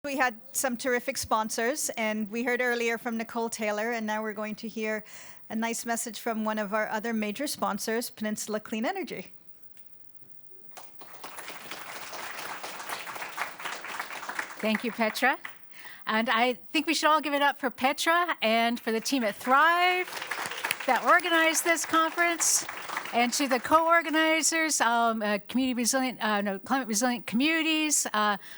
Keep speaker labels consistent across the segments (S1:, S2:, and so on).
S1: We had some terrific sponsors, and we heard earlier from Nicole Taylor, and now we're going to hear a nice message from one of our other major sponsors, Peninsula Clean Energy.
S2: Thank you, Petra. And I think we should all give it up for Petra and for the team at Thrive that organized this conference, and to the co-organizers, climate resilient communities,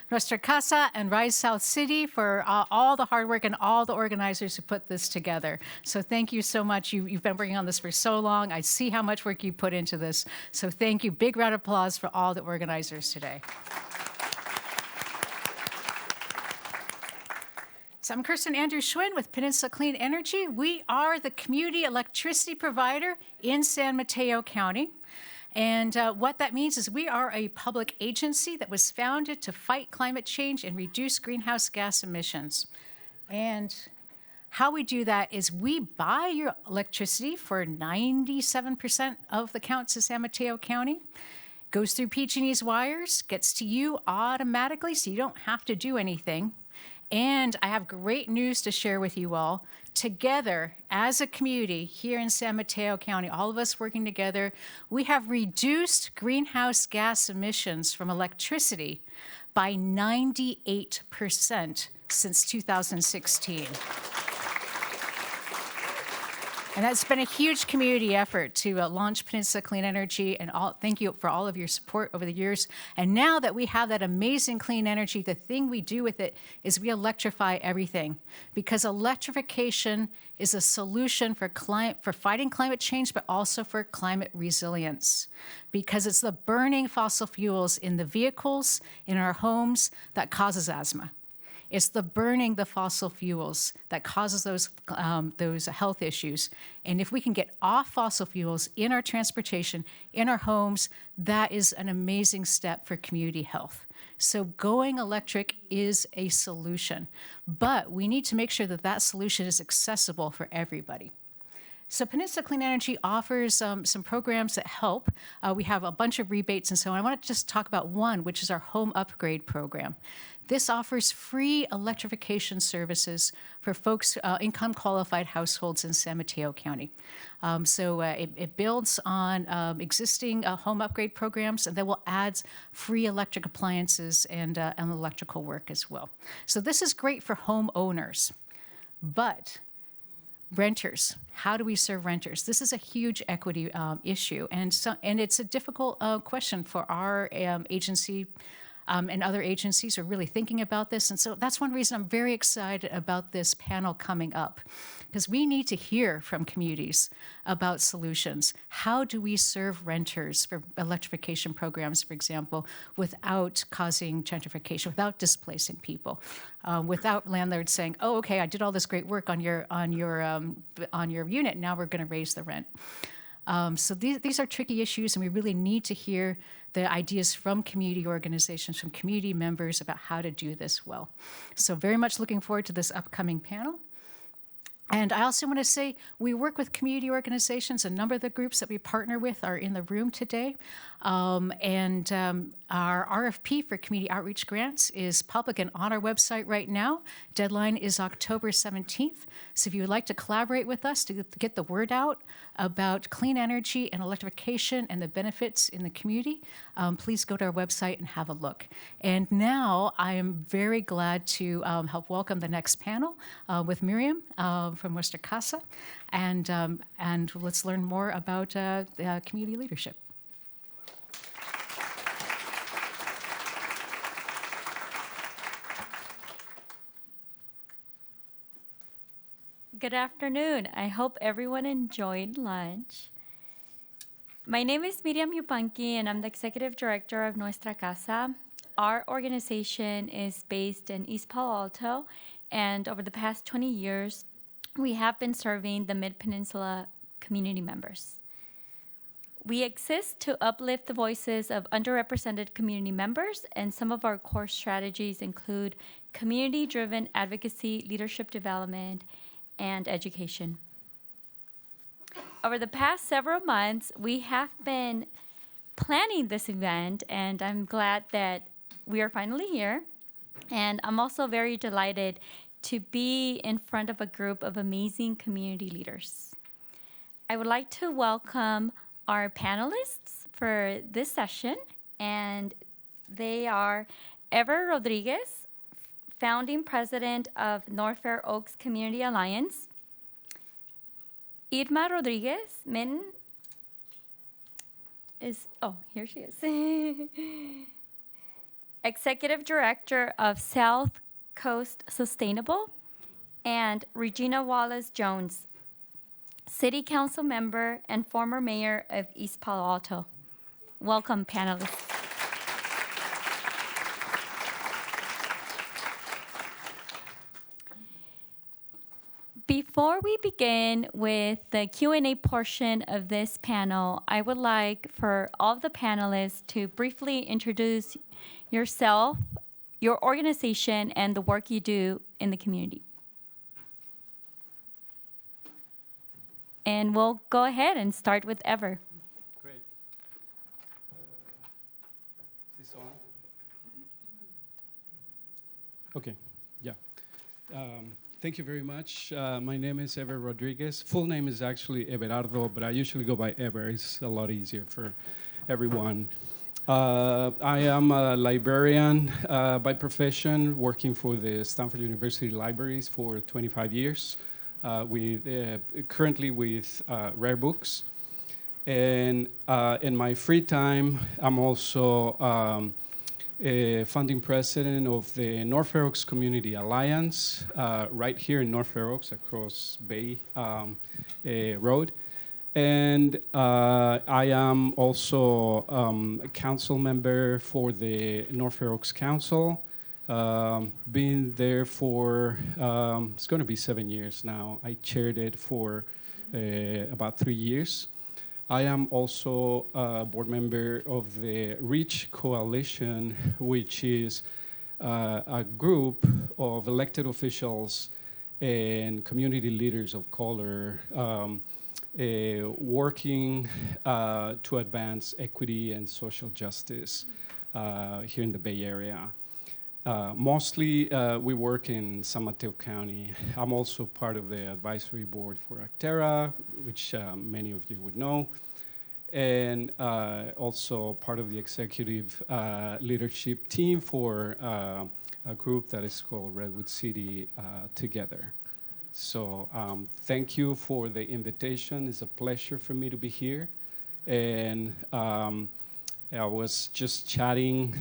S2: Nuestra Casa and Rise South City for all the hard work, and all the organizers who put this together. So thank you so much. You've been working on this for so long. I see how much work you put into this. So thank you. Big round of applause for all the organizers today. So I'm Kirsten Andrew Schwinn with Peninsula Clean Energy. We are the community electricity provider in San Mateo County. And what that means is we are a public agency that was founded to fight climate change and reduce greenhouse gas emissions. And how we do that is we buy your electricity for 97% of the counts of San Mateo County. Goes through PG&E's wires, gets to you automatically, so you don't have to do anything. And I have great news to share with you all. Together, as a community here in San Mateo County, all of us working together, we have reduced greenhouse gas emissions from electricity by 98% since 2016. And that's been a huge community effort to launch Peninsula Clean Energy, and thank you for all of your support over the years. And now that we have that amazing clean energy, the thing we do with it is we electrify everything, because electrification is a solution for fighting climate change, but also for climate resilience, because it's the burning fossil fuels in the vehicles, in our homes, that causes asthma. It's the burning the fossil fuels that causes those health issues. And if we can get off fossil fuels in our transportation, in our homes, that is an amazing step for community health. So going electric is a solution, but we need to make sure that that solution is accessible for everybody. So Peninsula Clean Energy offers some programs that help. We have a bunch of rebates and so on. I want to just talk about one, which is our home upgrade program. This offers free electrification services for folks, income-qualified households in San Mateo County. It builds on existing home upgrade programs, and then we'll add free electric appliances and electrical work as well. So this is great for homeowners, but renters, how do we serve renters? This is a huge equity issue, and it's a difficult question for our agency. And other agencies are really thinking about this. And so that's one reason I'm very excited about this panel coming up, because we need to hear from communities about solutions. How do we serve renters for electrification programs, for example, without causing gentrification, without displacing people, without landlords saying, oh, okay, I did all this great work on your unit, now we're going to raise the rent. So these are tricky issues, and we really need to hear the ideas from community organizations, from community members about how to do this well. So very much looking forward to this upcoming panel. And I also want to say we work with community organizations. A number of the groups that we partner with are in the room today. Our RFP for community outreach grants is public and on our website right now. Deadline is October 17th. So if you would like to collaborate with us to get the word out about clean energy and electrification and the benefits in the community, please go to our website and have a look. And now I am very glad to help welcome the next panel with Miriam from Nuestra Casa, and let's learn more about community leadership.
S3: Good afternoon. I hope everyone enjoyed lunch. My name is Miriam Yupanqui, and I'm the Executive Director of Nuestra Casa. Our organization is based in East Palo Alto, and over the past 20 years, we have been serving the Mid-Peninsula community members. We exist to uplift the voices of underrepresented community members, and some of our core strategies include community-driven advocacy, leadership development, and education. Over the past several months, we have been planning this event, and I'm glad that we are finally here. And I'm also very delighted to be in front of a group of amazing community leaders. I would like to welcome our panelists for this session, and they are Ever Rodriguez, founding president of North Fair Oaks Community Alliance, Irma Rodriguez Min is, oh, here she is. Executive Director of South Coast Sustainable, and Regina Wallace Jones, City Council member and former mayor of East Palo Alto. Welcome, panelists. Before we begin with the Q&A portion of this panel, I would like for all of the panelists to briefly introduce yourself, your organization, and the work you do in the community. And we'll go ahead and start with Ever.
S4: Great. Is this on? Okay, yeah. Thank you very much. My name is Ever Rodriguez. Full name is actually Everardo, but I usually go by Ever. It's a lot easier for everyone. I am a librarian by profession, working for the Stanford University Libraries for 25 years, currently with Rare Books. And in my free time, I'm also founding president of the North Fair Oaks Community Alliance, right here in North Fair Oaks, across Bay Road. And I am also a council member for the North Fair Oaks Council. Been there for, it's going to be 7 years now. I chaired it for about 3 years. I am also a board member of the REACH Coalition, which is a group of elected officials and community leaders of color working to advance equity and social justice here in the Bay Area. Mostly, we work in San Mateo County. I'm also part of the advisory board for Actera, which many of you would know, and also part of the executive leadership team for a group that is called Redwood City Together. So thank you for the invitation. It's a pleasure for me to be here. And I was just chatting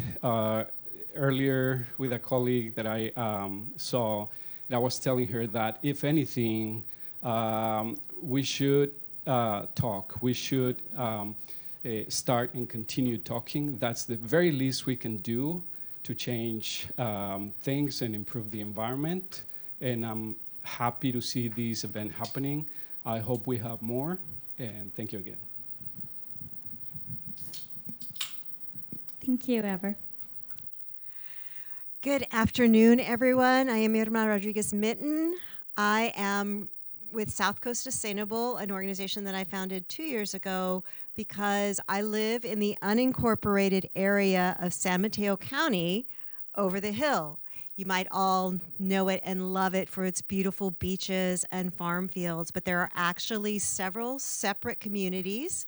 S4: earlier with a colleague that I saw, and I was telling her that if anything, we should talk. We should start and continue talking. That's the very least we can do to change things and improve the environment. And I'm happy to see this event happening. I hope we have more, and thank you again.
S3: Thank you, Ever.
S5: Good afternoon, everyone. I am Irma Rodriguez Mitten. I am with South Coast Sustainable, an organization that I founded 2 years ago because I live in the unincorporated area of San Mateo County over the hill. You might all know it and love it for its beautiful beaches and farm fields, but there are actually several separate communities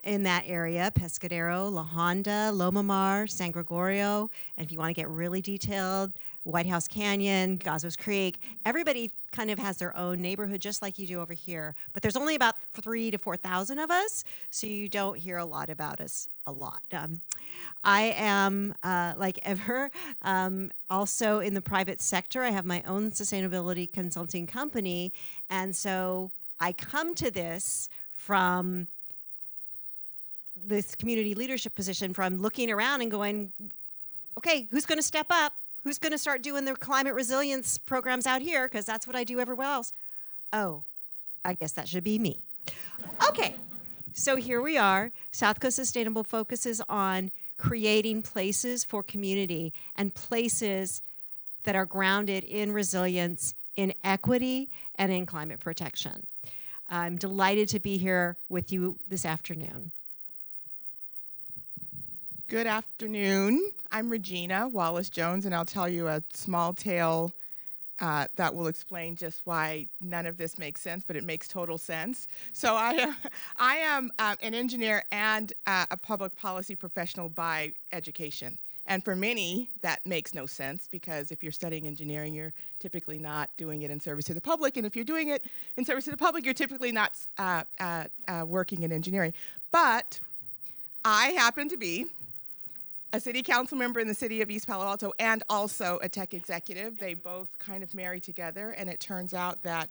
S5: in that area: Pescadero, La Honda, Loma Mar, San Gregorio, and if you want to get really detailed, White House Canyon, Gazos Creek. Everybody kind of has their own neighborhood, just like you do over here. But there's only about 3,000 to 4,000 of us, so you don't hear a lot about us a lot. I am, like Ever, also in the private sector. I have my own sustainability consulting company, and so I come to this from this community leadership position, from looking around and going, okay, who's going to step up? Who's going to start doing their climate resilience programs out here? Because that's what I do everywhere else. Oh, I guess that should be me. Okay, so here we are. South Coast Sustainable focuses on creating places for community and places that are grounded in resilience, in equity, and in climate protection. I'm delighted to be here with you this afternoon.
S6: Good afternoon. I'm Regina Wallace-Jones, and I'll tell you a small tale that will explain just why none of this makes sense, but it makes total sense. So I am an engineer and a public policy professional by education. And for many, that makes no sense, because if you're studying engineering, you're typically not doing it in service to the public. And if you're doing it in service to the public, you're typically not working in engineering. But I happen to be a city council member in the city of East Palo Alto and also a tech executive. They both kind of marry together, and it turns out that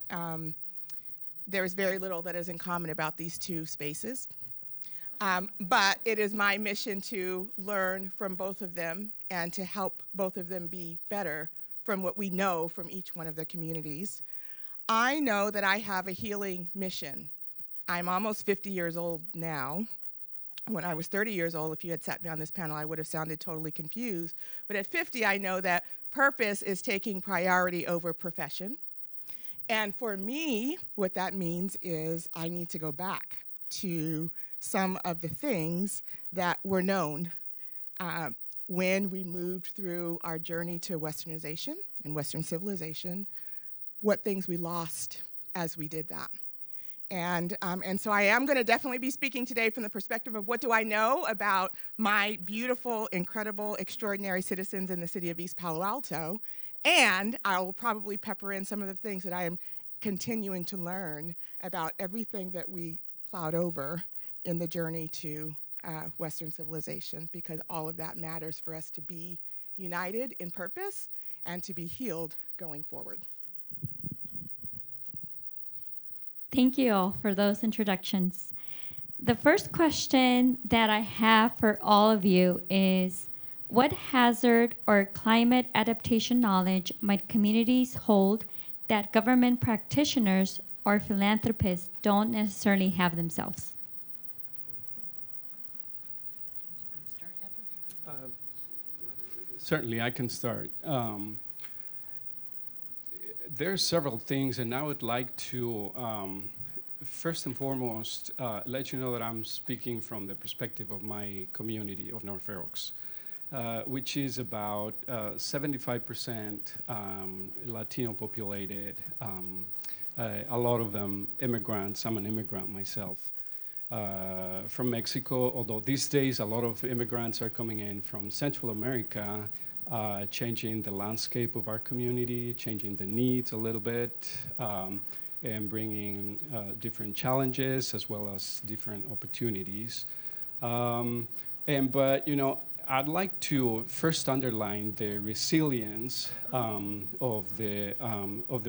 S6: there's very little that is in common about these two spaces. But it is my mission to learn from both of them and to help both of them be better from what we know from each one of the communities. I know that I have a healing mission. I'm almost 50 years old now. When I was 30 years old, if you had sat me on this panel, I would have sounded totally confused. But at 50, I know that purpose is taking priority over profession. And for me, what that means is I need to go back to some of the things that were known when we moved through our journey to Westernization and Western civilization, what things we lost as we did that. And so I am going to definitely be speaking today from the perspective of what do I know about my beautiful, incredible, extraordinary citizens in the city of East Palo Alto. And I will probably pepper in some of the things that I am continuing to learn about everything that we plowed over in the journey to Western civilization, because all of that matters for us to be united in purpose and to be healed going forward.
S3: Thank you all for those introductions. The first question that I have for all of you is, what hazard or climate adaptation knowledge might communities hold that government practitioners or philanthropists don't necessarily have themselves?
S4: Certainly, I can start. There are several things, and I would like to, first and foremost, let you know that I'm speaking from the perspective of my community of North Fair Oaks, which is about 75% Latino populated, a lot of them immigrants. I'm an immigrant myself. From Mexico, although these days a lot of immigrants are coming in from Central America, changing the landscape of our community, changing the needs a little bit, and bringing different challenges as well as different opportunities. But you know, I'd like to first underline the resilience of the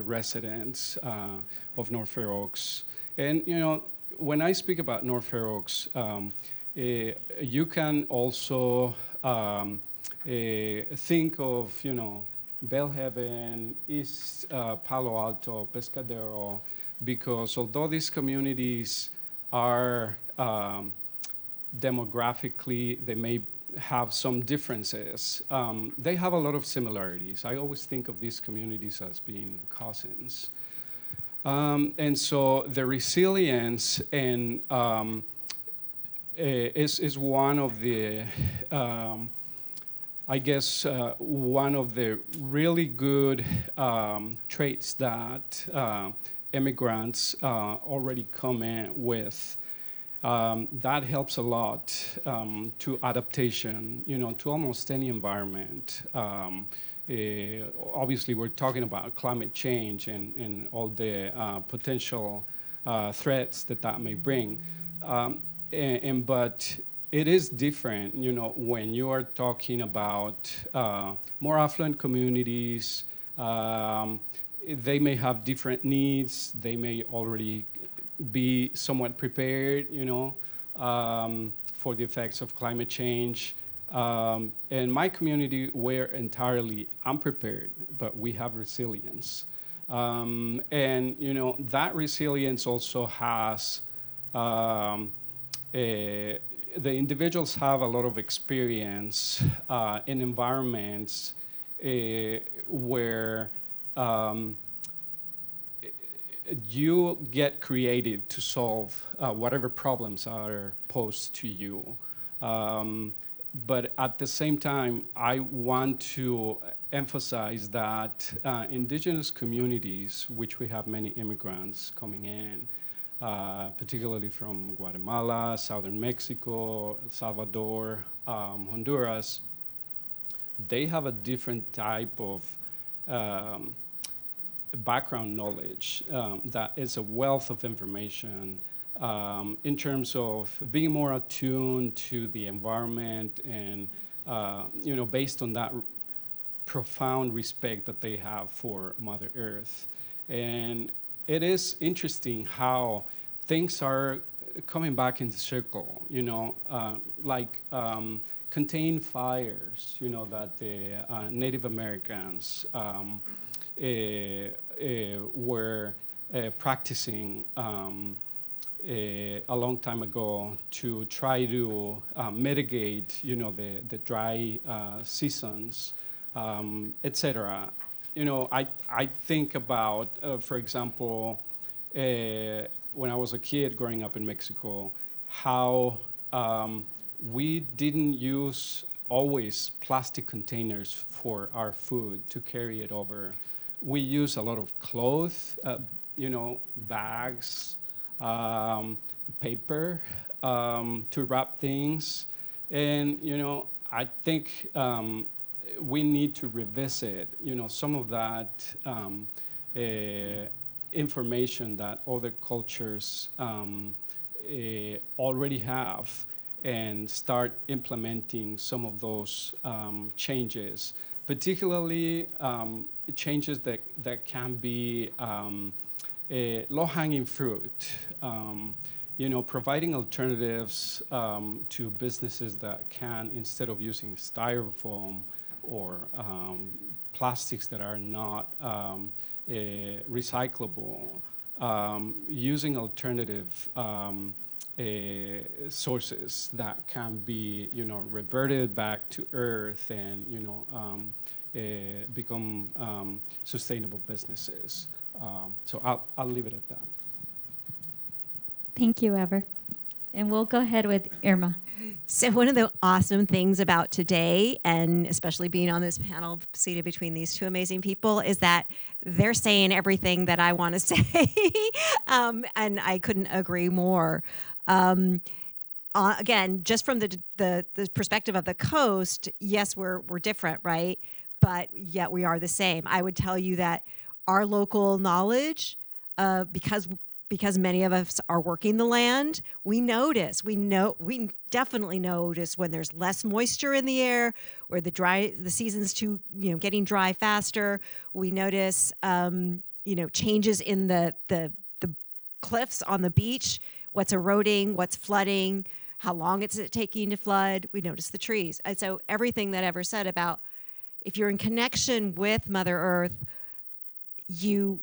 S4: residents of North Fair Oaks, and you know, when I speak about North Fair Oaks, you can also think of, you know, Bellhaven, East Palo Alto, Pescadero, because although these communities are demographically, they may have some differences, they have a lot of similarities. I always think of these communities as being cousins. And so the resilience and is one of the, I guess, one of the really good traits that immigrants already come in with. That helps a lot to adaptation, you know, to almost any environment. Obviously, we're talking about climate change and all the potential threats that may bring. But it is different, you know, when you are talking about more affluent communities. They may have different needs. They may already be somewhat prepared, you know, for the effects of climate change. In my community, we're entirely unprepared, but we have resilience. And, you know, that resilience also has, the individuals have a lot of experience in environments where you get creative to solve whatever problems are posed to you. but at the same time, I want to emphasize that indigenous communities, which we have many immigrants coming in, particularly from Guatemala, southern Mexico, El Salvador, Honduras, they have a different type of background knowledge that is a wealth of information in terms of being more attuned to the environment and, based on that profound respect that they have for Mother Earth. And it is interesting how things are coming back in circle, like contained fires, that the Native Americans were practicing a long time ago to try to mitigate, the dry seasons, etc. I think about, for example, when I was a kid growing up in Mexico, how we didn't use always plastic containers for our food to carry it over. We use a lot of cloth, bags, paper to wrap things. And, I think we need to revisit, some of that information that other cultures already have and start implementing some of those changes, particularly changes that can be low-hanging fruit, providing alternatives to businesses that can, instead of using styrofoam or plastics that are not recyclable, using alternative sources that can be, reverted back to earth and, become sustainable businesses. So I'll leave it at that.
S3: Thank you, Ever. And we'll go ahead with Irma.
S5: So one of the awesome things about today, and especially being on this panel seated between these two amazing people, is that they're saying everything that I want to say. And I couldn't agree more. Again, just from the perspective of the coast, yes, we're different, right? But yet we are the same. I would tell you that our local knowledge, because many of us are working the land, we definitely notice when there's less moisture in the air, where the season's getting dry faster. We notice changes in the cliffs on the beach, what's eroding, what's flooding, how long it's taking to flood. We notice the trees. And so everything that Ever said about if you're in connection with Mother Earth, you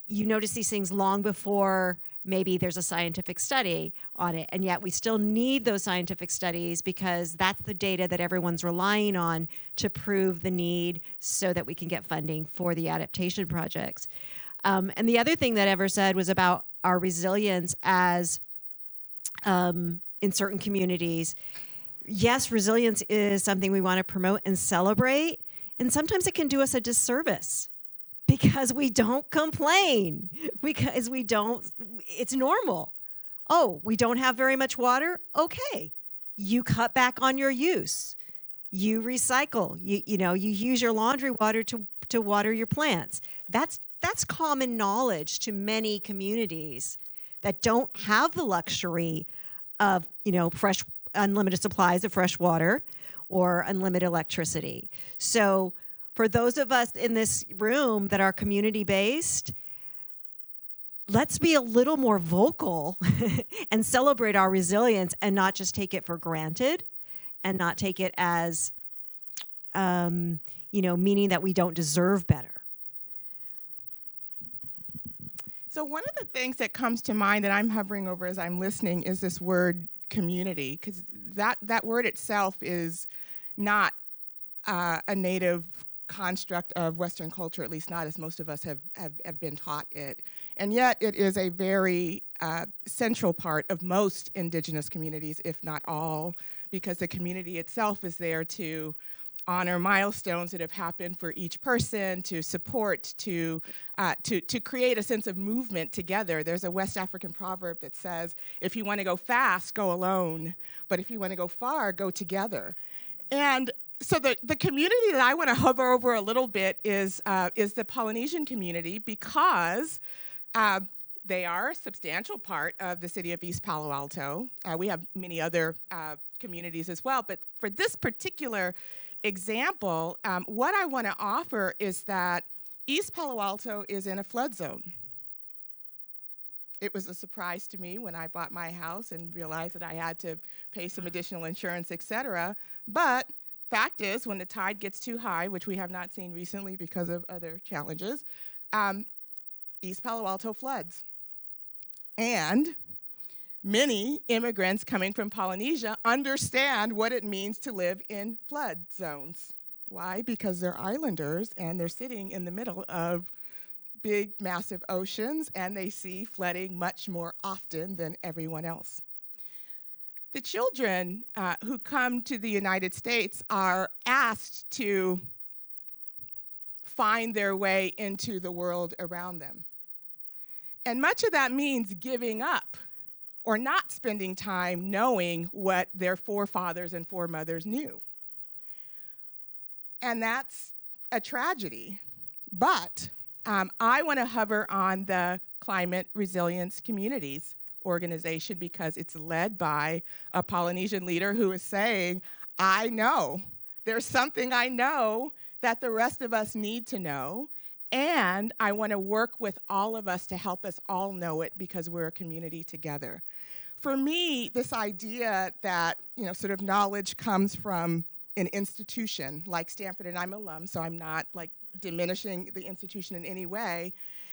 S5: notice these things long before maybe there's a scientific study on it. And yet we still need those scientific studies because that's the data that everyone's relying on to prove the need so that we can get funding for the adaptation projects. And the other thing that Ever said was about our resilience as in certain communities. Yes, resilience is something we want to promote and celebrate. And sometimes it can do us a disservice because we don't complain, because it's normal. Oh, we don't have very much water? Okay. You cut back on your use. You recycle. You use your laundry water to water your plants. That's common knowledge to many communities that don't have the luxury of, fresh, unlimited supplies of fresh water or unlimited electricity. So for those of us in this room that are community-based, let's be a little more vocal and celebrate our resilience and not just take it for granted and not take it as, meaning that we don't deserve better.
S6: So one of the things that comes to mind that I'm hovering over as I'm listening is this word community, because that word itself is not a native construct of Western culture, at least not as most of us have been taught it. And yet it is a very central part of most indigenous communities, if not all because the community itself is there to honor milestones that have happened for each person, to support, to create a sense of movement together. There's a West African proverb that says, if you want to go fast, go alone, but if you want to go far, go together. And so the community that I want to hover over a little bit is the Polynesian community, because they are a substantial part of the city of East Palo Alto. We have many other communities as well, but for this particular example, what I want to offer is that East Palo Alto is in a flood zone. It was a surprise to me when I bought my house and realized that I had to pay some additional insurance, et cetera. But fact is, when the tide gets too high, which we have not seen recently because of other challenges, East Palo Alto floods. And many immigrants coming from Polynesia understand what it means to live in flood zones. Why? Because they're islanders and they're sitting in the middle of big, massive oceans, and they see flooding much more often than everyone else. The children who come to the United States are asked to find their way into the world around them. And much of that means giving up or not spending time knowing what their forefathers and foremothers knew. And that's a tragedy. But I want to hover on the Climate Resilience Communities organization because it's led by a Polynesian leader who is saying, I know, there's something I know that the rest of us need to know, and I want to work with all of us to help us all know it because we're a community together. For me, this idea that, sort of knowledge comes from an institution like Stanford, and I'm an alum, so I'm not like diminishing the institution in any way.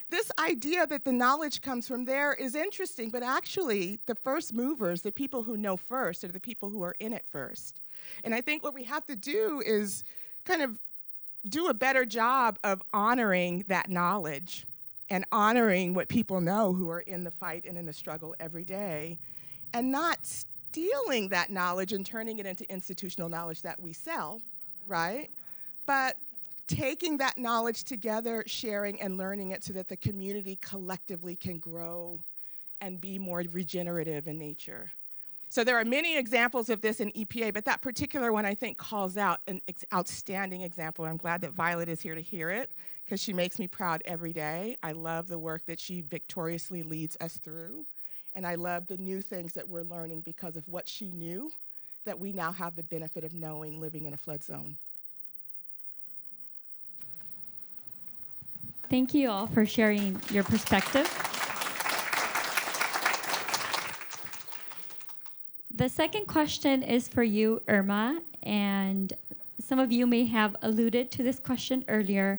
S6: This idea that the knowledge comes from there is interesting, but actually the first movers, the people who know first, are the people who are in it first. And I think what we have to do is kind of do a better job of honoring that knowledge and honoring what people know who are in the fight and in the struggle every day, and not stealing that knowledge and turning it into institutional knowledge that we sell, right? But taking that knowledge together, sharing and learning it so that the community collectively can grow and be more regenerative in nature. So there are many examples of this in EPA, but that particular one I think calls out an outstanding example. I'm glad that Violet is here to hear it because she makes me proud every day. I love the work that she victoriously leads us through, and I love the new things that we're learning because of what she knew that we now have the benefit of knowing living in a flood zone.
S3: Thank you all for sharing your perspective. The second question is for you, Irma, and some of you may have alluded to this question earlier,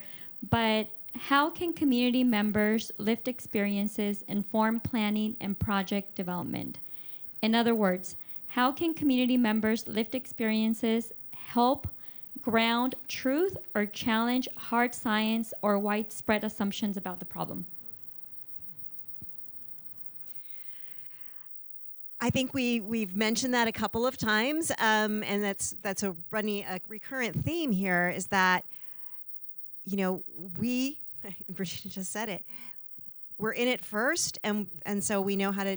S3: but how can community members' lived experiences inform planning and project development? In other words, how can community members' lived experiences help ground truth or challenge hard science or widespread assumptions about the problem?
S5: I think we've mentioned that a couple of times, and that's a recurrent theme here is that, we, Virginia just said it, we're in it first, and so we know how to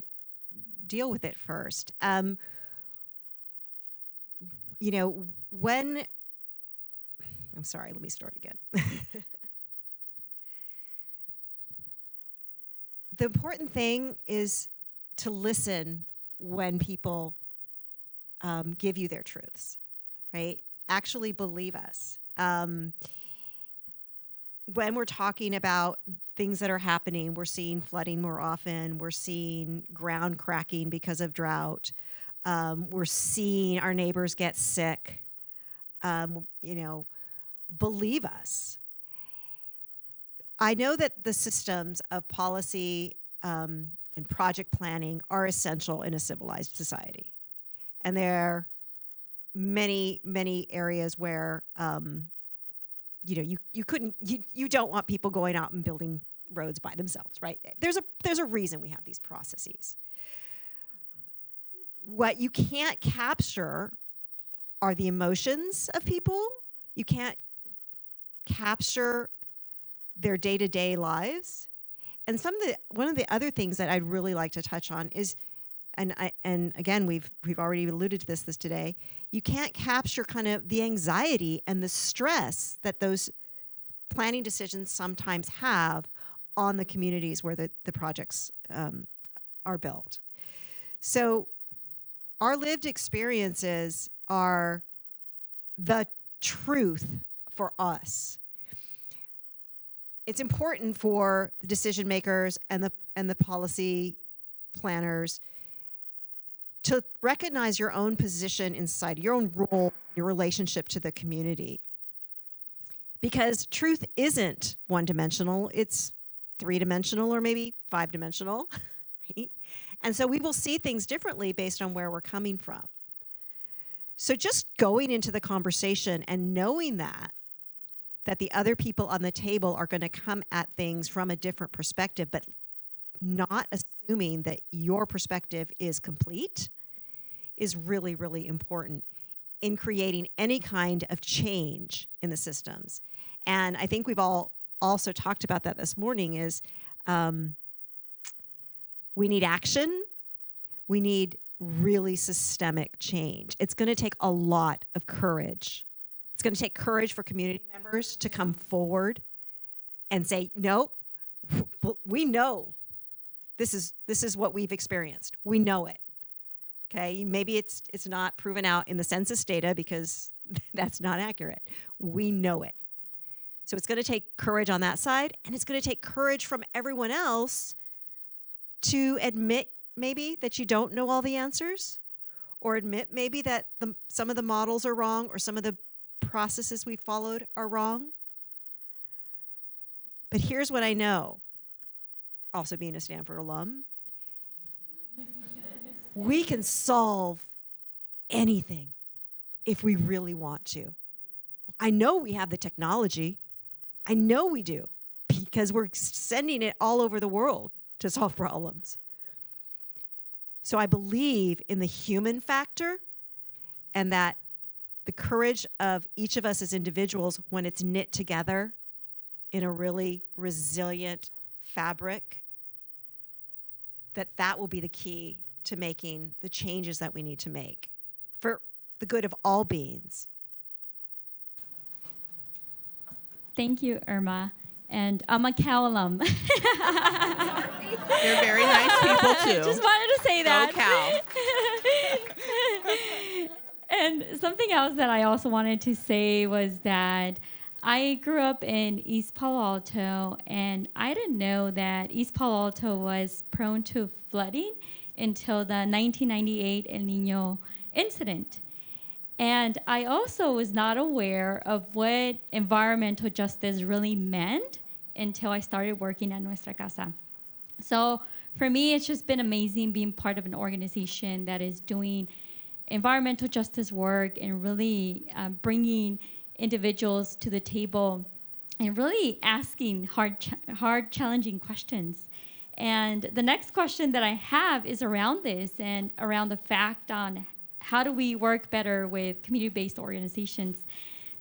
S5: deal with it first. When, I'm sorry, let me start again. The important thing is to listen when people give you their truths, right? Actually believe us. When we're talking about things that are happening, we're seeing flooding more often, we're seeing ground cracking because of drought, we're seeing our neighbors get sick, believe us. I know that the systems of policy and project planning are essential in a civilized society. And there are many, many areas where, you don't want people going out and building roads by themselves, right? There's a reason we have these processes. What you can't capture are the emotions of people. You can't capture their day-to-day lives. And one of the other things that I'd really like to touch on is, and again, we've already alluded to this today, you can't capture kind of the anxiety and the stress that those planning decisions sometimes have on the communities where the projects are built. So our lived experiences are the truth for us. It's important for the decision makers and the policy planners to recognize your own position inside, your own role, your relationship to the community. Because truth isn't one-dimensional, it's three-dimensional or maybe five-dimensional, right? And so we will see things differently based on where we're coming from. So just going into the conversation and knowing that the other people on the table are going to come at things from a different perspective, but not assuming that your perspective is complete, is really, really important in creating any kind of change in the systems. And I think we've all also talked about that this morning is we need action. We need really systemic change. It's going to take a lot of courage. It's going to take courage for community members to come forward and say, no, we know this is what we've experienced. We know it. Okay, maybe it's not proven out in the census data because that's not accurate. We know it. So it's going to take courage on that side, and it's going to take courage from everyone else to admit maybe that you don't know all the answers, or admit maybe that some of the models are wrong, or some of the processes we followed are wrong. But here's what I know, also being a Stanford alum. We can solve anything if we really want to. I know we have the technology. I know we do, because we're sending it all over the world to solve problems. So I believe in the human factor, and that the courage of each of us as individuals, when it's knit together in a really resilient fabric, that will be the key to making the changes that we need to make for the good of all beings.
S3: Thank you, Irma. And I'm a Cal alum.
S6: They're very nice people, too.
S3: Just wanted to say that.
S6: Go Cal.
S3: And something else that I also wanted to say was that I grew up in East Palo Alto, and I didn't know that East Palo Alto was prone to flooding until the 1998 El Nino incident. And I also was not aware of what environmental justice really meant until I started working at Nuestra Casa. So for me, it's just been amazing being part of an organization that is doing environmental justice work and really bringing individuals to the table and really asking hard, challenging questions. And the next question that I have is around this and around the fact on how do we work better with community-based organizations.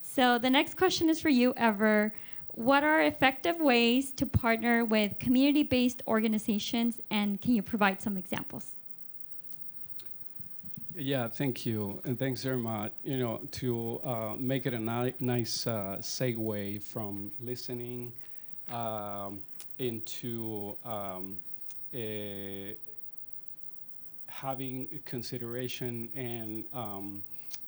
S3: So the next question is for you, Ever. What are effective ways to partner with community-based organizations, and can you provide some examples?
S4: Yeah, thank you, and thanks, Irma. You know, to make it a nice segue from listening into having consideration and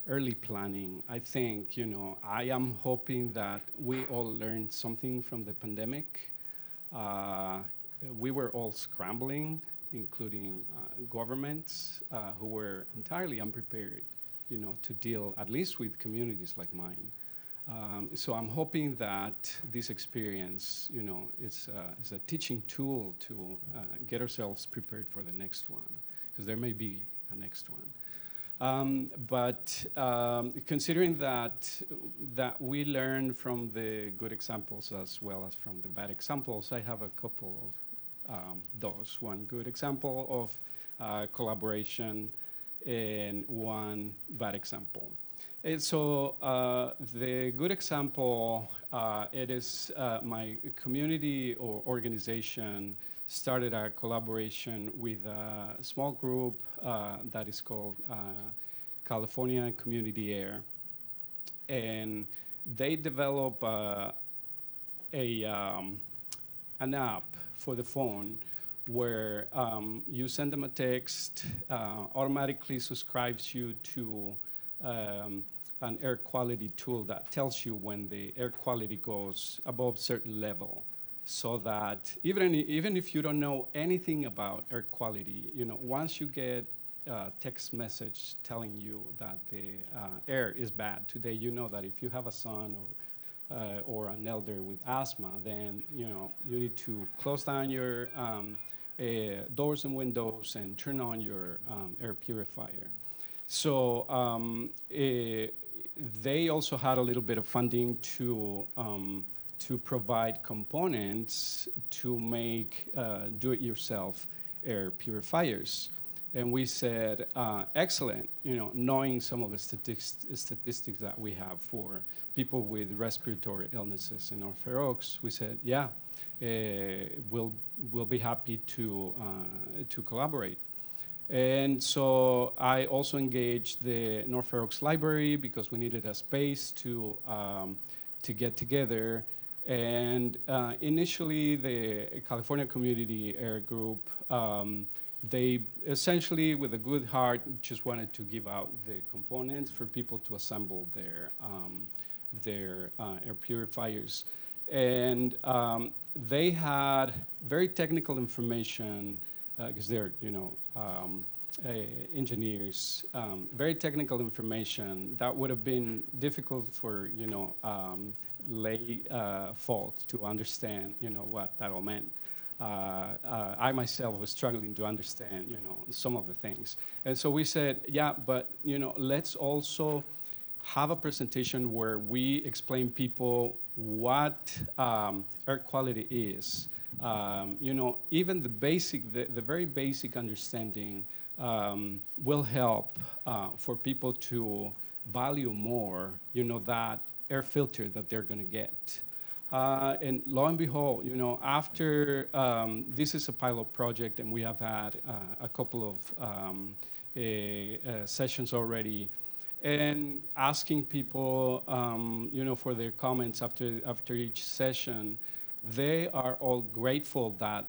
S4: early planning. I think, you know, I am hoping that we all learned something from the pandemic. We were all scrambling, including governments who were entirely unprepared, you know, to deal at least with communities like mine. So I'm hoping that this experience, you know, is a teaching tool to get ourselves prepared for the next one, because there may be a next one. But considering that we learn from the good examples as well as from the bad examples, I have a couple of those. One good example of collaboration and one bad example. The good example, it is my community or organization started a collaboration with a small group that is called California Community Air. And they develop an app for the phone where you send them a text, automatically subscribes you to an air quality tool that tells you when the air quality goes above certain level, so that even if you don't know anything about air quality, once you get a text message telling you that the air is bad today, you know that if you have a son or an elder with asthma, then you need to close down your doors and windows and turn on your air purifier. So they also had a little bit of funding to provide components to make do-it-yourself air purifiers. And we said, excellent, knowing some of the statistics that we have for people with respiratory illnesses in North Fair Oaks, we said, yeah, we'll be happy to collaborate. And so I also engaged the North Fair Oaks Library because we needed a space to get together. And initially, the California Community Air Group, they essentially, with a good heart, just wanted to give out the components for people to assemble their air purifiers. And they had very technical information, because they're, engineers, very technical information that would have been difficult for, lay folk to understand, what that all meant. I myself was struggling to understand, some of the things. And so we said, yeah, but, let's also have a presentation where we explain people what air quality is. Even the very basic understanding will help for people to value more, that air filter that they're going to get. And lo and behold, after this is a pilot project, and we have had a couple of sessions already, and asking people, for their comments after each session, they are all grateful that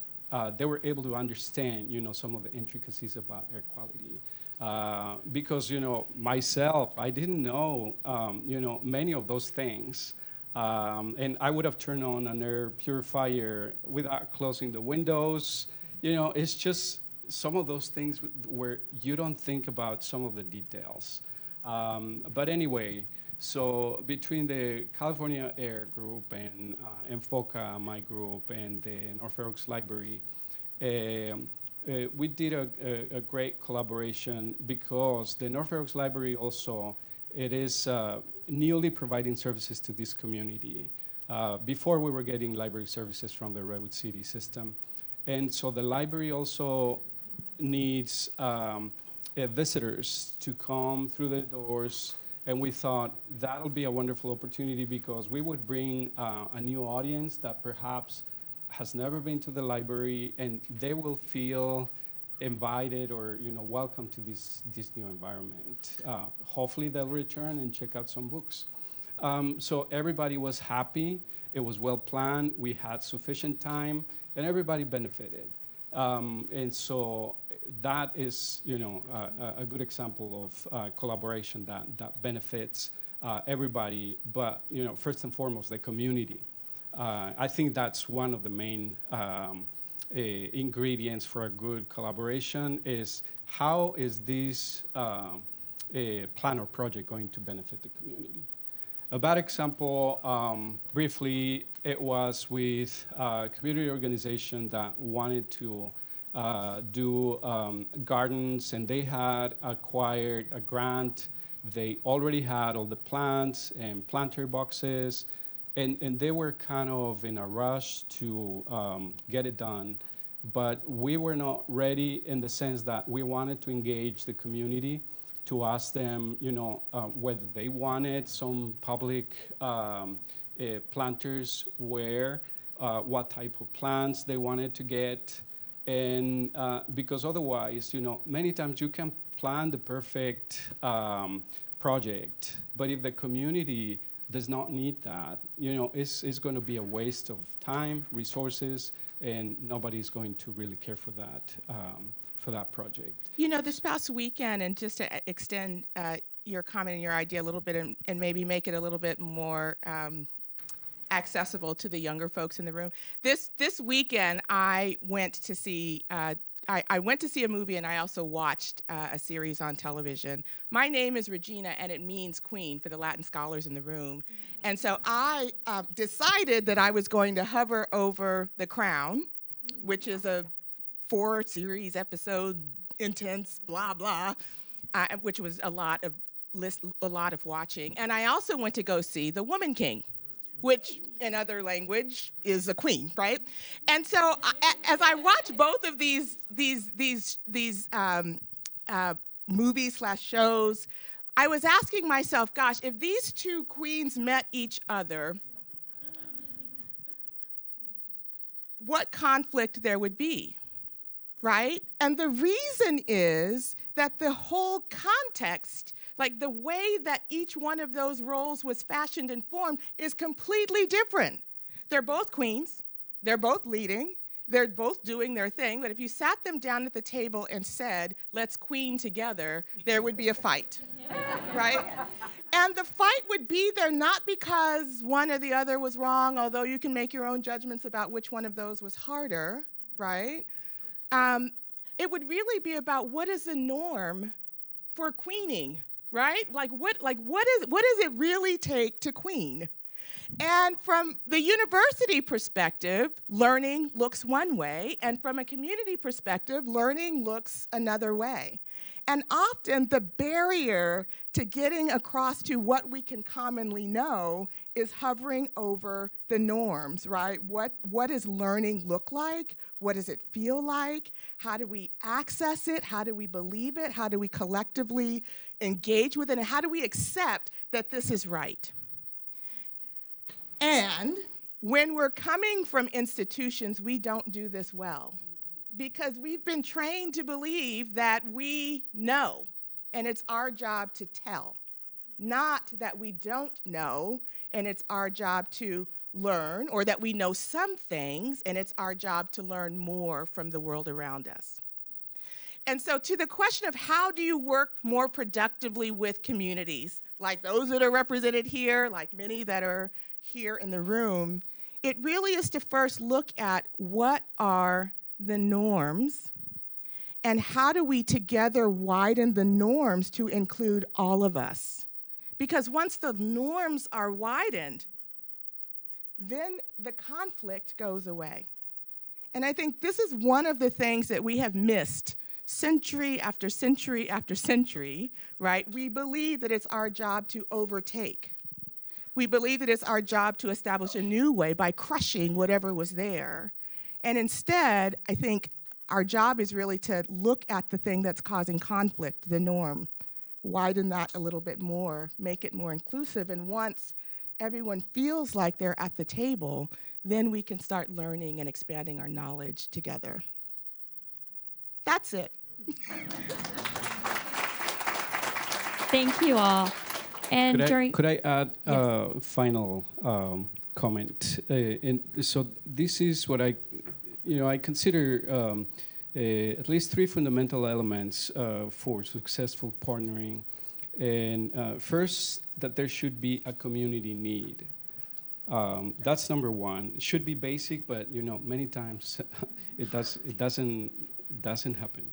S4: they were able to understand, some of the intricacies about air quality. Because, myself, I didn't know, many of those things. And I would have turned on an air purifier without closing the windows. It's just some of those things where you don't think about some of the details. But anyway, so between the California Air Group and Enfoca, my group, and the North Fair Oaks Library, we did a great collaboration because the North Fair Oaks Library also, it is newly providing services to this community. Before we were getting library services from the Redwood City system. And so the library also needs visitors to come through the doors. And we thought that'll be a wonderful opportunity because we would bring a new audience that perhaps has never been to the library, and they will feel invited or welcome to this new environment. Hopefully they'll return and check out some books. So everybody was happy. It was well planned. We had sufficient time, and everybody benefited. And so that is a good example of collaboration that benefits everybody, but first and foremost the community. I think that's one of the main ingredients for a good collaboration is how is this plan or project going to benefit the community. A bad example, briefly, it was with a community organization that wanted to do gardens, and they had acquired a grant. They already had all the plants and planter boxes, and they were kind of in a rush to get it done. But we were not ready in the sense that we wanted to engage the community to ask them, whether they wanted some public planters where, what type of plants they wanted to get. And because otherwise, many times you can plan the perfect project, but if the community does not need that, it's going to be a waste of time, resources, and nobody's going to really care for that project.
S6: This past weekend, and just to extend your comment and your idea a little bit, and maybe make it a little bit more accessible to the younger folks in the room. This weekend, I went to see I went to see a movie, and I also watched a series on television. My name is Regina, and it means queen for the Latin scholars in the room. And so I decided that I was going to hover over The Crown, which is a 4-series episode, intense, blah, blah, which was a lot of watching. And I also went to go see The Woman King, which in other language is a queen, right? And so as I watch both of these movies/shows, I was asking myself, gosh, if these two queens met each other, what conflict there would be, right? And the reason is that the whole context, like the way that each one of those roles was fashioned and formed, is completely different. They're both queens, they're both leading, they're both doing their thing, but if you sat them down at the table and said, let's queen together, there would be a fight, right? And the fight would be there not because one or the other was wrong, although you can make your own judgments about which one of those was harder, right? It would really be about what is the norm for queening, right? What does it really take to queen? And from the university perspective, learning looks one way, and from a community perspective, learning looks another way. And often the barrier to getting across to what we can commonly know is hovering over the norms, right? What does learning look like? What does it feel like? How do we access it? How do we believe it? How do we collectively engage with it? And how do we accept that this is right? And when we're coming from institutions, we don't do this well, because we've been trained to believe that we know, and it's our job to tell, not that we don't know, and it's our job to learn, or that we know some things, and it's our job to learn more from the world around us. And so to the question of how do you work more productively with communities, like those that are represented here, like many that are here in the room, it really is to first look at what are the norms, and how do we together widen the norms to include all of us? Because once the norms are widened, then the conflict goes away. And I think this is one of the things that we have missed century after century after century, right? We believe that it's our job to overtake. We believe that it's our job to establish a new way by crushing whatever was there. And instead, I think our job is really to look at the thing that's causing conflict, the norm, widen that a little bit more, make it more inclusive. And once everyone feels like they're at the table, then we can start learning and expanding our knowledge together. That's it.
S3: Thank you all. And
S4: could I add a final comment? So this is what I consider at least 3 fundamental elements for successful partnering. And first, that there should be a community need. That's number one. It should be basic, but many times it doesn't happen.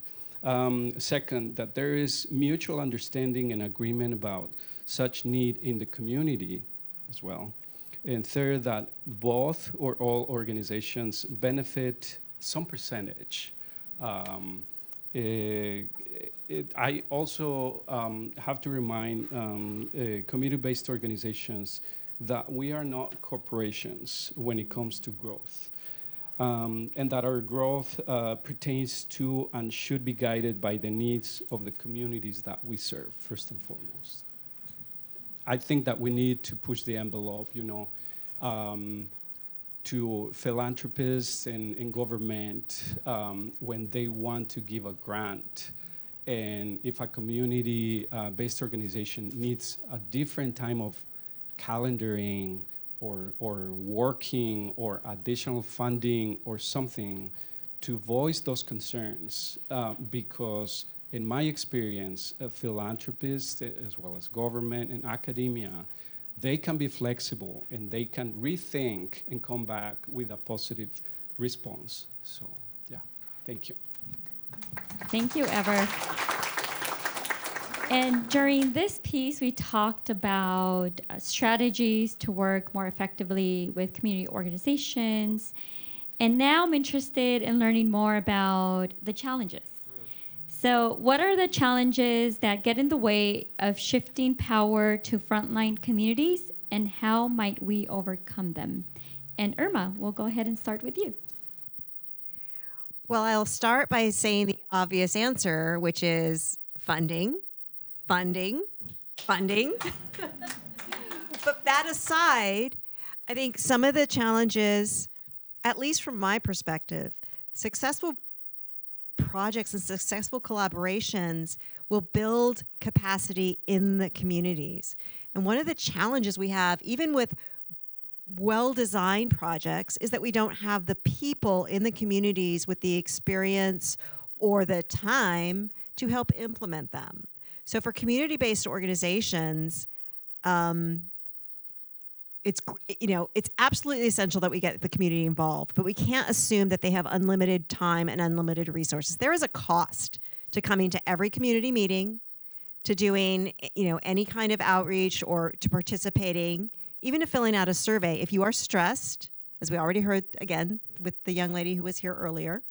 S4: Second, that there is mutual understanding and agreement about such need in the community as well. And third, that both or all organizations benefit some percentage. I also have to remind community-based organizations that we are not corporations when it comes to growth. and that our growth pertains to and should be guided by the needs of the communities that we serve, first and foremost. I think that we need to push the envelope, to philanthropists and government when they want to give a grant. And if a community-based organization needs a different time of calendaring or working or additional funding or something to voice those concerns, because in my experience, philanthropists as well as government and academia, they can be flexible and they can rethink and come back with a positive response. So, yeah, thank you.
S3: Thank you, Ever. And during this piece, we talked about strategies to work more effectively with community organizations. And now I'm interested in learning more about the challenges. So what are the challenges that get in the way of shifting power to frontline communities, and how might we overcome them? And Irma, we'll go ahead and start with you.
S5: Well, I'll start by saying the obvious answer, which is funding. But that aside, I think some of the challenges, at least from my perspective, successful projects and successful collaborations will build capacity in the communities. And one of the challenges we have, even with well-designed projects, is that we don't have the people in the communities with the experience or the time to help implement them. So for community-based organizations, it's absolutely essential that we get the community involved, but we can't assume that they have unlimited time and unlimited resources. There is a cost to coming to every community meeting, to doing, any kind of outreach, or to participating, even to filling out a survey. If you are stressed, as we already heard again with the young lady who was here earlier,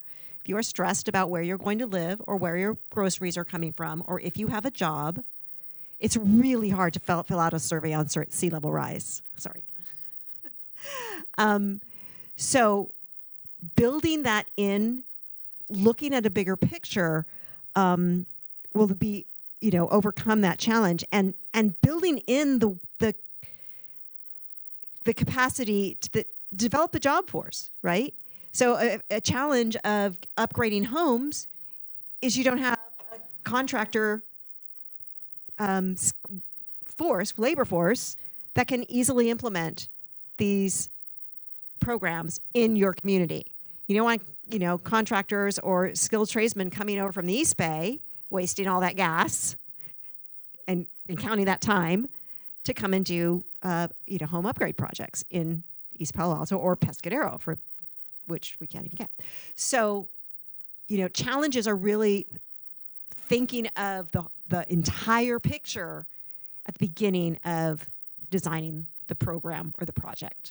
S5: if you are stressed about where you're going to live or where your groceries are coming from, or if you have a job, it's really hard to fill out a survey on sea level rise. Sorry. So building that in, looking at a bigger picture, will be, overcome that challenge, and building in the capacity to develop the job force, right? So a challenge of upgrading homes is you don't have a contractor labor force that can easily implement these programs in your community. You don't want, contractors or skilled tradesmen coming over from the East Bay, wasting all that gas and counting that time to come and do, home upgrade projects in East Palo Alto or Pescadero, for which we can't even get. So, challenges are really thinking of the entire picture at the beginning of designing the program or the project.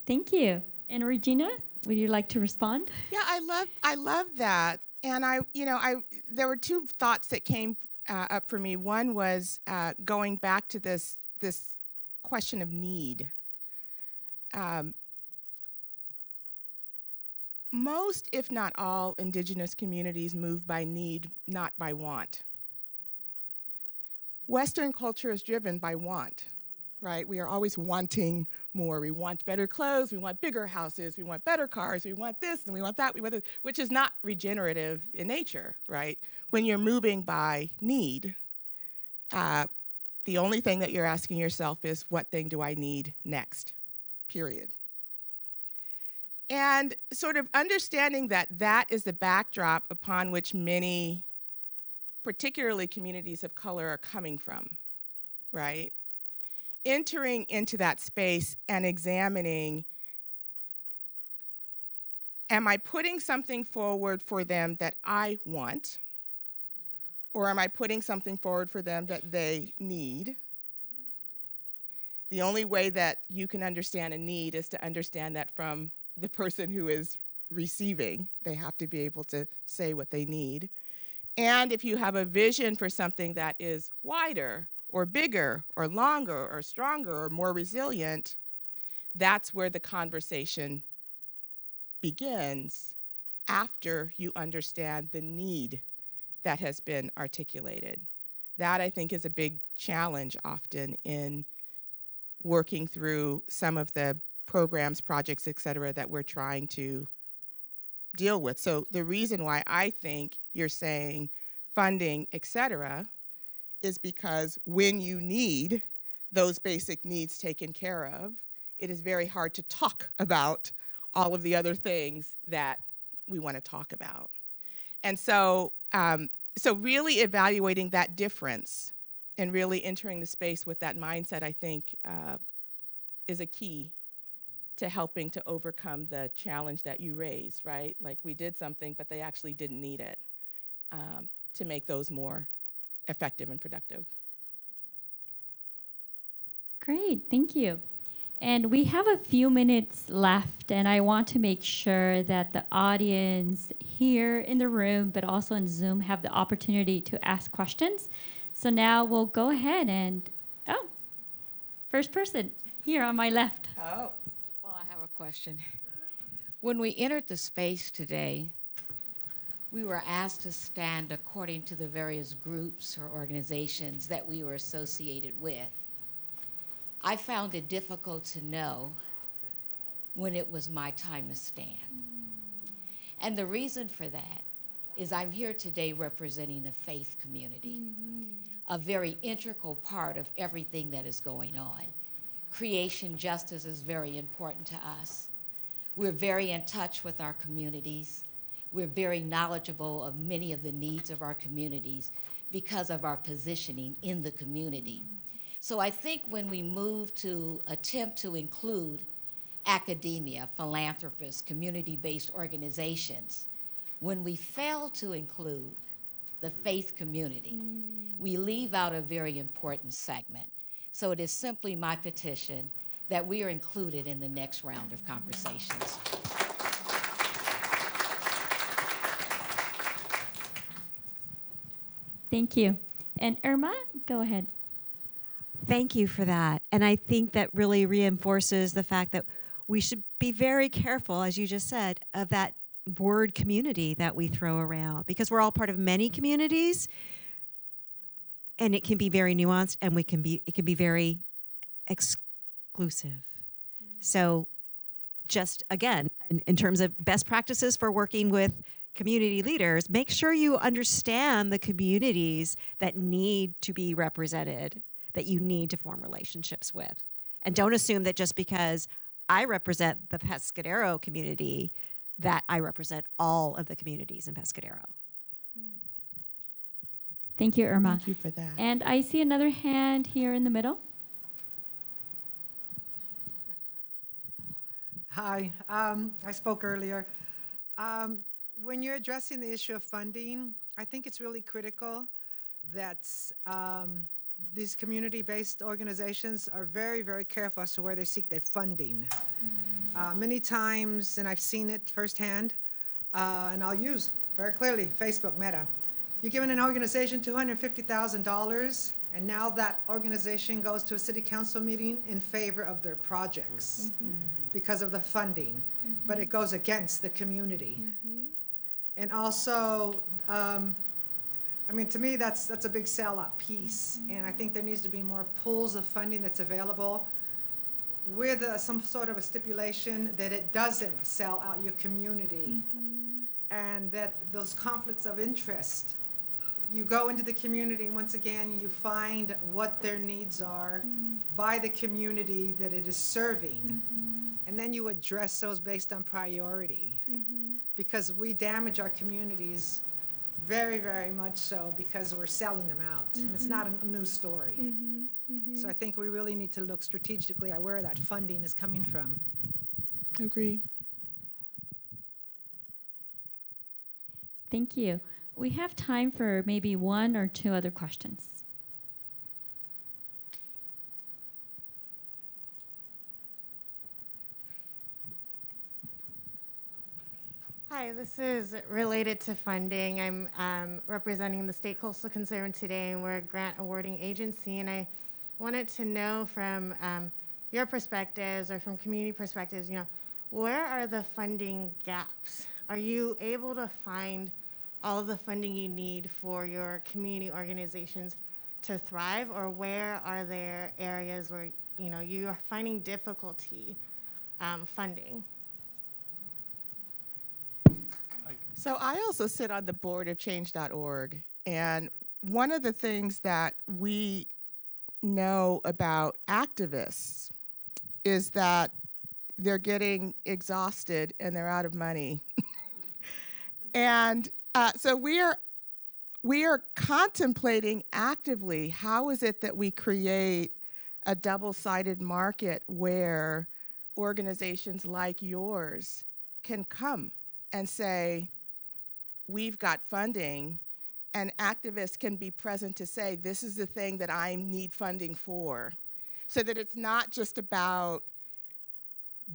S3: Thank you. And Regina, would you like to respond?
S6: Yeah, I love that. And there were two thoughts that came up for me. One was going back to this question of need. Most, if not all, indigenous communities move by need, not by want. Western culture is driven by want, right? We are always wanting more. We want better clothes, we want bigger houses, we want better cars, we want this and we want that, we want this, which is not regenerative in nature, right? When you're moving by need, the only thing that you're asking yourself is, what thing do I need next? Period. And sort of understanding that that is the backdrop upon which many, particularly communities of color, are coming from, right? Entering into that space and examining, am I putting something forward for them that I want? Or am I putting something forward for them that they need? The only way that you can understand a need is to understand that from the person who is receiving. They have to be able to say what they need. And if you have a vision for something that is wider or bigger or longer or stronger or more resilient, that's where the conversation begins after you understand the need that has been articulated. That, I think, is a big challenge often in working through some of the programs, projects, et cetera, that we're trying to deal with. So the reason why I think you're saying funding, et cetera, is because when you need those basic needs taken care of, it is very hard to talk about all of the other things that we want to talk about. And so, so really evaluating that difference and really entering the space with that mindset, I think, is a key to helping to overcome the challenge that you raised, right? Like, we did something, but they actually didn't need it, to make those more effective and productive.
S3: Great, thank you. And we have a few minutes left, and I want to make sure that the audience here in the room, but also in Zoom, have the opportunity to ask questions. So now we'll go ahead and, first person here on my left.
S6: Oh.
S7: Well, I have a question. When we entered the space today, we were asked to stand according to the various groups or organizations that we were associated with. I found it difficult to know when it was my time to stand. And the reason for that is I'm here today representing the faith community, a very integral part of everything that is going on. Creation justice is very important to us. We're very in touch with our communities. We're very knowledgeable of many of the needs of our communities because of our positioning in the community. So I think when we move to attempt to include academia, philanthropists, community-based organizations, when we fail to include the faith community, we leave out a very important segment. So it is simply my petition that we are included in the next round of conversations.
S3: Thank you. And Irma, go ahead.
S5: Thank you for that. And I think that really reinforces the fact that we should be very careful, as you just said, of that word community that we throw around, because we're all part of many communities, and it can be very nuanced, and it can be very exclusive. So just, again, in terms of best practices for working with community leaders, make sure you understand the communities that need to be represented, that you need to form relationships with. And don't assume that just because I represent the Pescadero community, that I represent all of the communities in Pescadero.
S3: Thank you, Irma.
S6: Thank you for that.
S3: And I see another hand here in the middle.
S8: Hi, I spoke earlier. When you're addressing the issue of funding, I think it's really critical that these community-based organizations are very, very careful as to where they seek their funding. Many times, and I've seen it firsthand, and I'll use very clearly Facebook Meta. You're giving an organization $250,000, and now that organization goes to a city council meeting in favor of their projects because of the funding, but it goes against the community. And also, I mean, to me, that's a big sellout piece, and I think there needs to be more pools of funding that's available with some sort of a stipulation that it doesn't sell out your community, and that those conflicts of interest, you go into the community, and once again, you find what their needs are by the community that it is serving, and then you address those based on priority, because we damage our communities very, very much so because we're selling them out, and it's not a new story. So I think we really need to look strategically at where that funding is coming from.
S6: Agree.
S3: Thank you. We have time for maybe one or two other questions.
S9: Hi, this is related to funding. I'm representing the State Coastal Conservancy today, and we're a grant awarding agency. And I wanted to know from your perspectives or from community perspectives, where are the funding gaps? Are you able to find all of the funding you need for your community organizations to thrive, or where are there areas where you are finding difficulty funding?
S6: So I also sit on the board of change.org, and one of the things that we know about activists is that they're getting exhausted and they're out of money. And so we are contemplating actively how is it that we create a double-sided market where organizations like yours can come and say, we've got funding, and activists can be present to say, this is the thing that I need funding for. So that it's not just about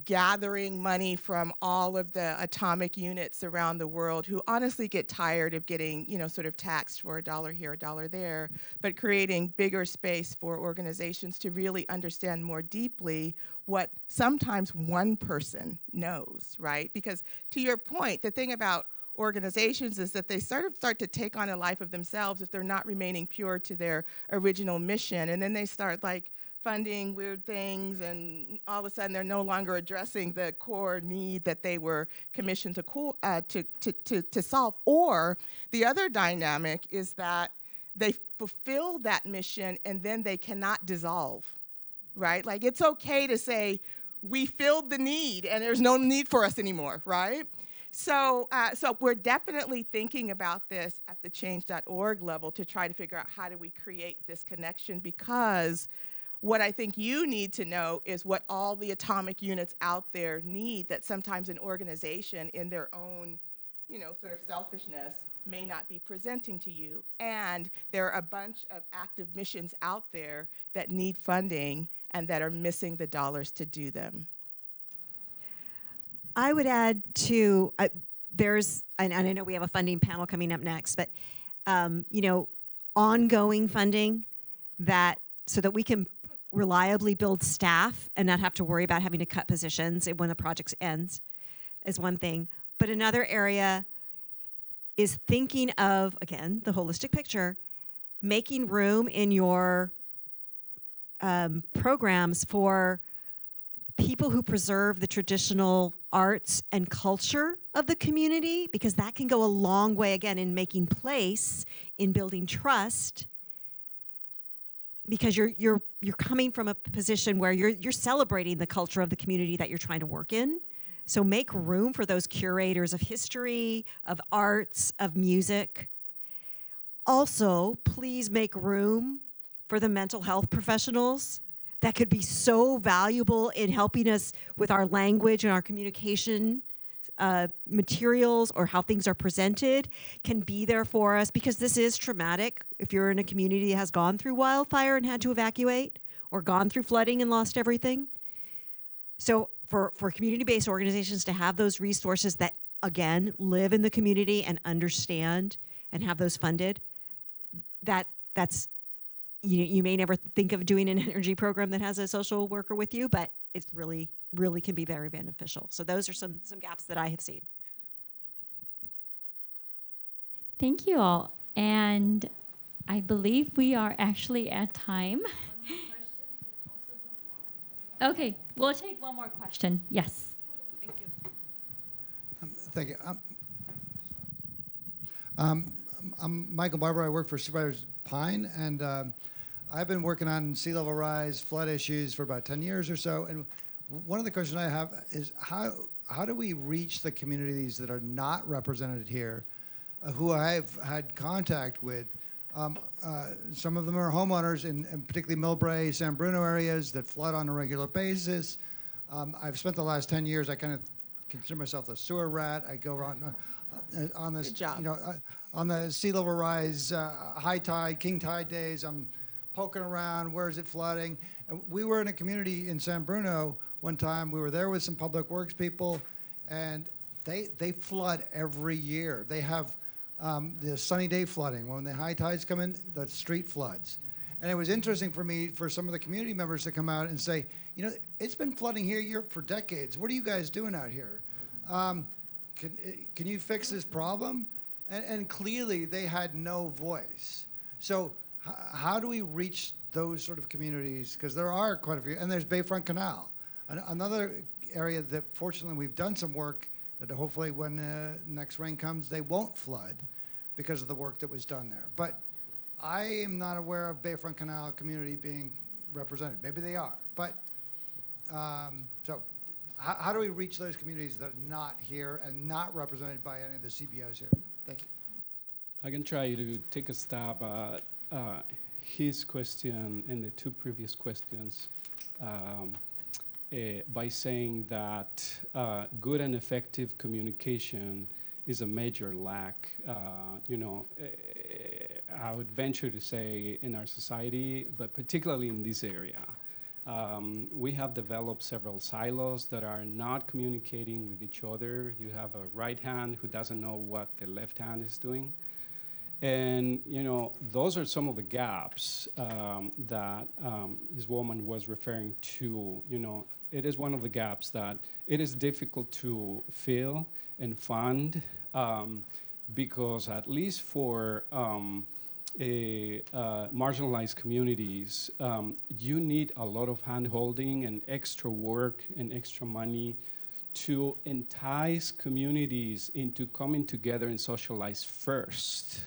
S6: gathering money from all of the atomic units around the world who honestly get tired of getting, sort of taxed for $1 here, $1 there, but creating bigger space for organizations to really understand more deeply what sometimes one person knows, right? Because to your point, the thing about organizations is that they sort of start to take on a life of themselves if they're not remaining pure to their original mission, and then they start funding weird things, and all of a sudden they're no longer addressing the core need that they were commissioned to solve. Or the other dynamic is that they fulfill that mission and then they cannot dissolve, right? It's okay to say, we filled the need and there's no need for us anymore, right? So we're definitely thinking about this at the change.org level to try to figure out how do we create this connection, because what I think you need to know is what all the atomic units out there need, that sometimes an organization in their own, sort of selfishness may not be presenting to you. And there are a bunch of active missions out there that need funding and that are missing the dollars to do them.
S5: I would add to, and I know we have a funding panel coming up next, but, ongoing funding so that we can reliably build staff and not have to worry about having to cut positions when the project ends is one thing. But another area is thinking of, again, the holistic picture, making room in your programs for people who preserve the traditional arts and culture of the community, because that can go a long way, again, in making place, in building trust, because you're coming from a position where you're celebrating the culture of the community that you're trying to work in. So make room for those curators of history, of arts, of music. Also, please make room for the mental health professionals that could be so valuable in helping us with our language and our communication materials, or how things are presented, can be there for us, because this is traumatic. If you're in a community that has gone through wildfire and had to evacuate, or gone through flooding and lost everything. So for community-based organizations to have those resources that, again, live in the community and understand and have those funded, that's you may never think of doing an energy program that has a social worker with you, but it's really can be very beneficial. So those are some gaps that I have seen.
S3: Thank you all. And I believe we are actually at time. Okay, we'll take one more question. Yes.
S5: Thank you.
S10: Thank you. I'm Michael Barber. I work for Supervisors Pine, and I've been working on sea level rise, flood issues for about 10 years or so. And one of the questions I have is how do we reach the communities that are not represented here, who I've had contact with? Some of them are homeowners in particularly Millbrae, San Bruno areas that flood on a regular basis. I've spent the last 10 years, I kind of consider myself a sewer rat. I go around on this, on the sea level rise, high tide, king tide days. I'm poking around, where is it flooding? And we were in a community in San Bruno one time. We were there with some public works people, and they flood every year. They have the sunny day flooding. When the high tides come in, the street floods. And it was interesting for me, for some of the community members to come out and say, you know, it's been flooding here for decades. What are you guys doing out here? Can you fix this problem? And clearly they had no voice. So how do we reach those sort of communities? Because there are quite a few, and there's Bayfront Canal. Another area that fortunately we've done some work that hopefully when next rain comes, they won't flood because of the work that was done there. But I am not aware of Bayfront Canal community being represented. Maybe they are. But so how do we reach those communities that are not here and not represented by any of the CBOs here? Thank you.
S4: I can try to take a stab at his question and the two previous questions by saying that good and effective communication is a major lack. I would venture to say in our society, but particularly in this area. We have developed several silos that are not communicating with each other. You have a right hand who doesn't know what the left hand is doing. And, those are some of the gaps that this woman was referring to. It is one of the gaps that it is difficult to fill and fund because at least for marginalized communities, you need a lot of hand-holding and extra work and extra money to entice communities into coming together and socialize first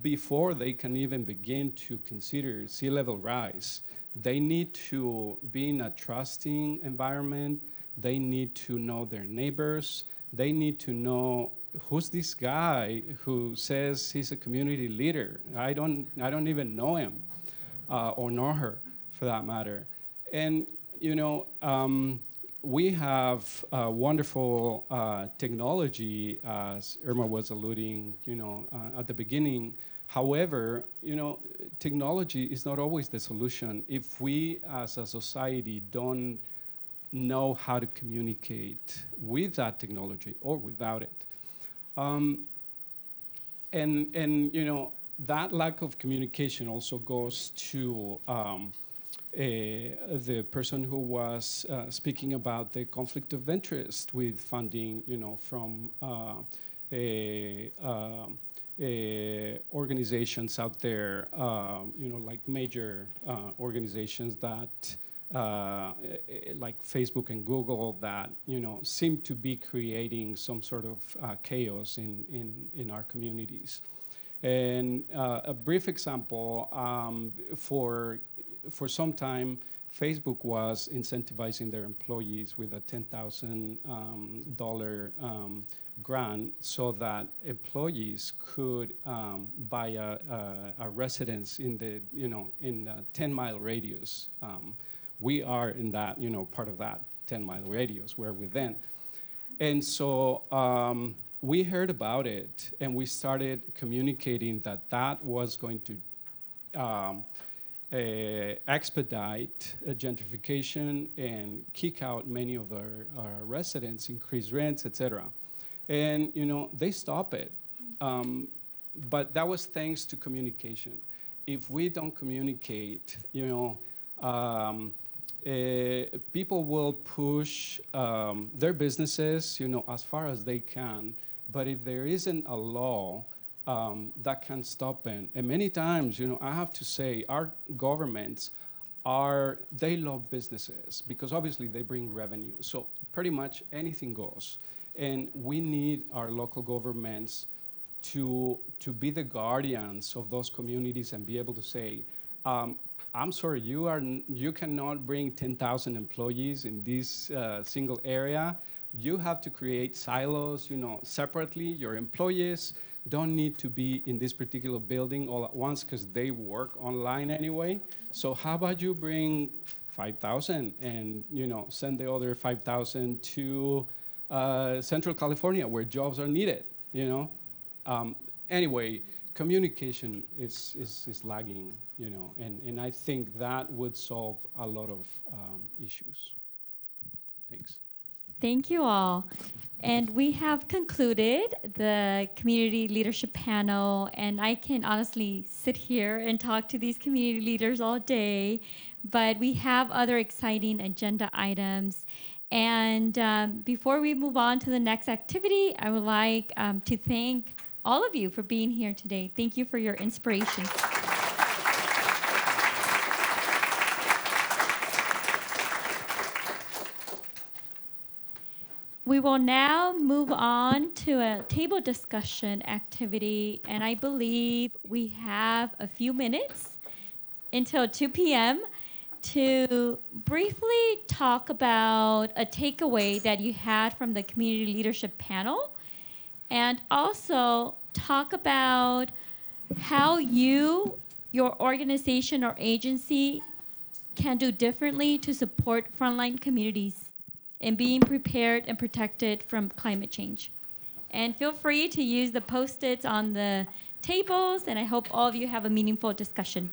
S4: before they can even begin to consider sea level rise. They need to be in a trusting environment. They need to know their neighbors. They need to know who's this guy who says he's a community leader. I don't even know him or know her for that matter. And we have wonderful technology, as Irma was alluding, at the beginning. However, technology is not always the solution if we as a society don't know how to communicate with that technology or without it. That lack of communication also goes to the person who was speaking about the conflict of interest with funding, from organizations out there, like major organizations that, like Facebook and Google, that seem to be creating some sort of chaos in our communities. And a brief example, for some time, Facebook was incentivizing their employees with a $10,000 grant so that employees could buy a residence in the 10-mile radius. We are in that part of that 10-mile radius where we're then. And so we heard about it and we started communicating that was going to expedite gentrification and kick out many of our residents, increase rents, etc. And they stop it, but that was thanks to communication. If we don't communicate, people will push their businesses, as far as they can. But if there isn't a law that can stop it, and many times, I have to say, our governments they love businesses because obviously they bring revenue. So pretty much anything goes. And we need our local governments to be the guardians of those communities and be able to say, I'm sorry, you cannot bring 10,000 employees in this single area. You have to create silos, separately. Your employees don't need to be in this particular building all at once because they work online anyway. So how about you bring 5,000 and send the other 5,000 to Central California where jobs are needed. Anyway, communication is lagging, and I think that would solve a lot of issues. Thanks.
S3: Thank you all. And we have concluded the community leadership panel, and I can honestly sit here and talk to these community leaders all day, but we have other exciting agenda items. And before we move on to the next activity, I would like to thank all of you for being here today. Thank you for your inspiration. We will now move on to a table discussion activity, and I believe we have a few minutes until 2 p.m. to briefly talk about a takeaway that you had from the community leadership panel, and also talk about how you, your organization or agency, can do differently to support frontline communities in being prepared and protected from climate change. And feel free to use the Post-its on the tables, and I hope all of you have a meaningful discussion.